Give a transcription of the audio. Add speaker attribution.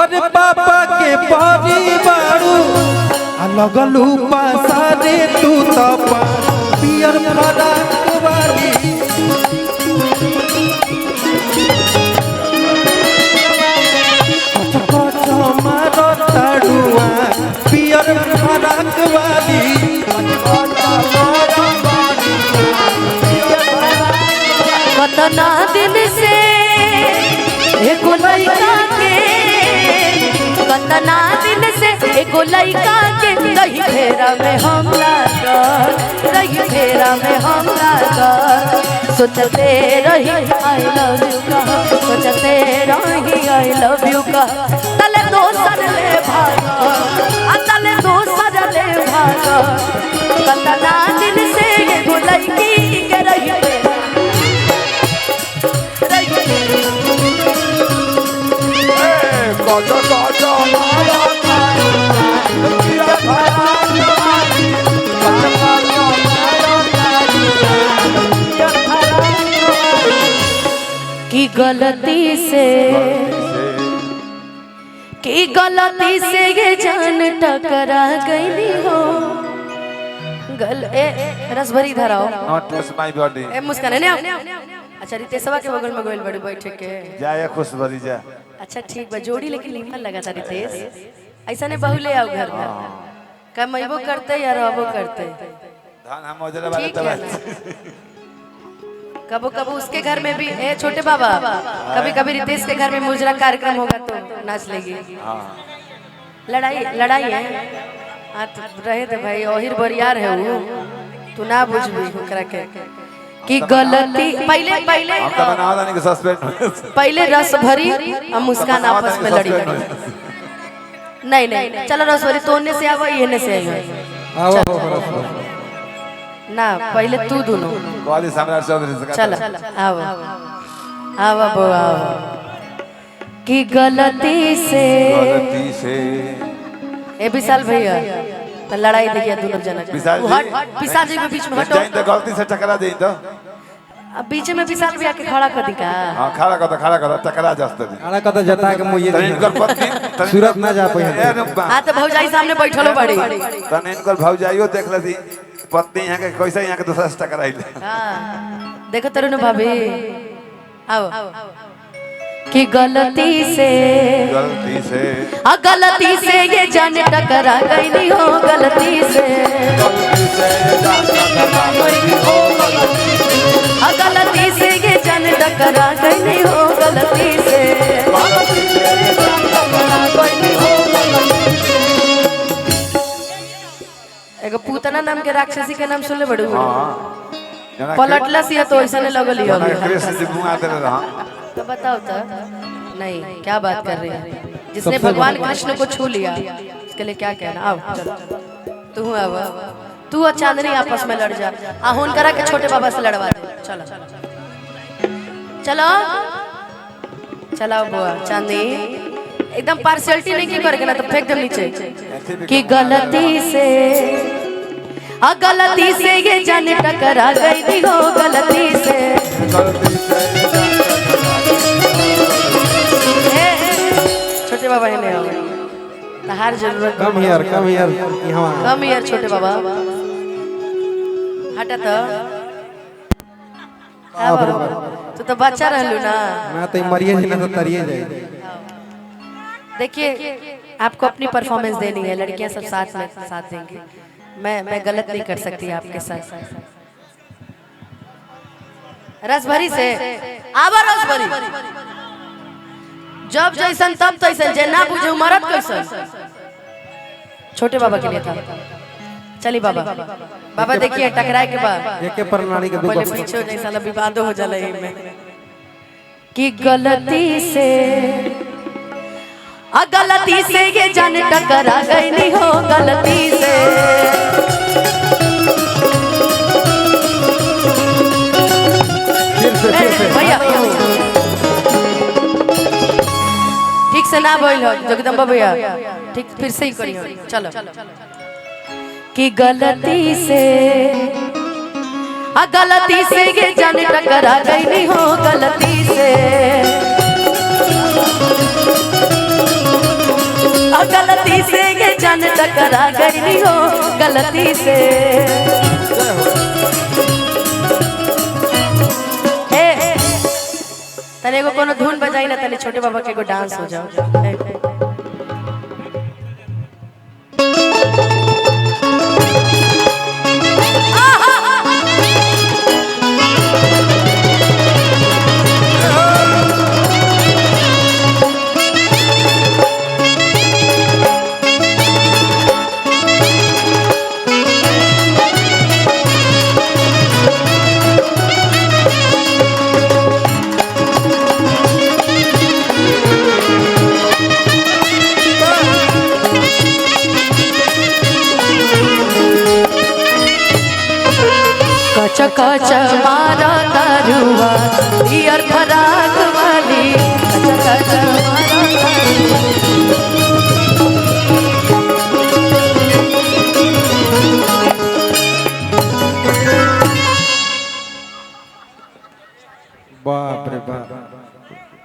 Speaker 1: अरे पापा के परिवारू लगलू पासारे तू तपा पियर फराक वाली मारो ताड़ुआ पियर फराक वाली
Speaker 2: कतना दिन से एगो लइका के कतना दिन से एगो लइका के रही फेरा में हमला कर रही फेरा में हमला कर सोचते रही आई लव यू का सोचते रही आई लव यू का तले दोसर ले भागो तले दोसर ले भागो कतना दिन से एगो लइकी के रही की गलती से ये जान टकरा गई हो रस भरी धराओ ए मुस्कान है ना। अच्छा रितेशवा के बगल में गोइल बड़ी बैठे के
Speaker 3: जाए खुश भरी जा।
Speaker 2: अच्छा ठीक बा जोड़ी लेकिन निमन लगा था रितेश ऐसा ने बहुले आओ घर में कमैबो करते या रहबो करते
Speaker 3: धान हम मौजला वाले तब
Speaker 2: कबो कबो उसके घर में भी ए छोटे बाबा कभी कभी रितेश के घर में मुजरा कार्यक्रम होगा तो नाच लेगी। लड़ाई लड़ाई है हाथ रहे थे भाई ओहिर बरियार है वो तू ना बुझबी ओकरा के कि गलती पहले पहले
Speaker 3: हम तो बनावा नहीं के सस्पेंड
Speaker 2: पहले रस भरी हम मुस्कान आपस में लड़ी नहीं नहीं चलो रस भरी तोने से आवा येने से आई ना पहले तू दोनों
Speaker 3: कॉलेज सम्राट चौधरी से
Speaker 2: चल आओ आओ अब आओ कि गलती से ए विशाल भैया तो लड़ाई देखिए दोनों जना विशाल जी के बीच में हटो
Speaker 3: तो गलती से टकरा दे तो
Speaker 2: अब बीच में विशाल भैया के खड़ा कर दी का
Speaker 3: हां खड़ा कर टकरा जास्त दे
Speaker 1: खड़ा कर जता के मुझे
Speaker 3: इनकर पत्नी
Speaker 1: सूरत ना जा पाई
Speaker 2: हां तो भौजाई सामने बैठलो बड़ी
Speaker 3: तने इनकर भौजाइयो देख लेती पत्नी यहां के कैसे यहां के दूसरा से टकराइले
Speaker 2: हां देखो तरुण भाभी आओ कि गलती से ये जाने टकरा गई नहीं हो गलती से गलती से ये जाने टकरा गई नहीं हो गलती से एगो पूतना नाम के राक्षसी के नाम सुनले बड़ू पलटला सिया तो ऐसा नहीं लगल हो
Speaker 3: कृष्ण जी बुआ दे रहा
Speaker 2: तो बताओ तो नहीं क्या बात कर रही है जिसने भगवान कृष्ण को छू लिया उसके लिए क्या कहना। आओ तू अब तू और चांदनी आपस में लड़ जा आहुन करा के छोटे बाबा से लड़वा दे चलो चलो चलाओ बुआ चांदनी एकदम पार्शियलिटी नहीं की करेगा ना तो फेंक दे नीचे कि गलती से ये जाने टकरा गई थी हो गलती से छोटे बाबा ने तहार जरूरत
Speaker 1: कम यार
Speaker 2: छोटे बाबा हटा तो बच्चा रहलू ना
Speaker 1: मैं तो मरिए जी ना तो तरिए जाए।
Speaker 2: देखिए आपको अपनी परफॉर्मेंस देनी है लड़कियां सब साथ देंगे मैं गलत नहीं कर सकती आपके साथ। रसभरी से आवा रसभरी जब जैसन तब तैसन जे ना बुझे मरद कैसन छोटे बाबा के लिए था। चली बाबा बाबा देखिए टकराए के बाद
Speaker 1: एके प्रणाली के
Speaker 2: पहले पीछे जैसा ला विवाद हो जाला में कि गलती से ये जाने टकरा गई नहीं हो गलती से भैया ठीक से ना बोल जगदम्बा भैया ठीक फिर से ही करियो चलो कि गलती से ये जाने टकरा गई नहीं हो गलती से जान टकरा गई हो गलती से। ए तने को कोनो धुन बजाई ना, तने छोटे बाबा के को डांस हो जाओ। कच कच मारा तारुआ दियर फराक वाली, कच कच मारा
Speaker 1: बाप रे बाप।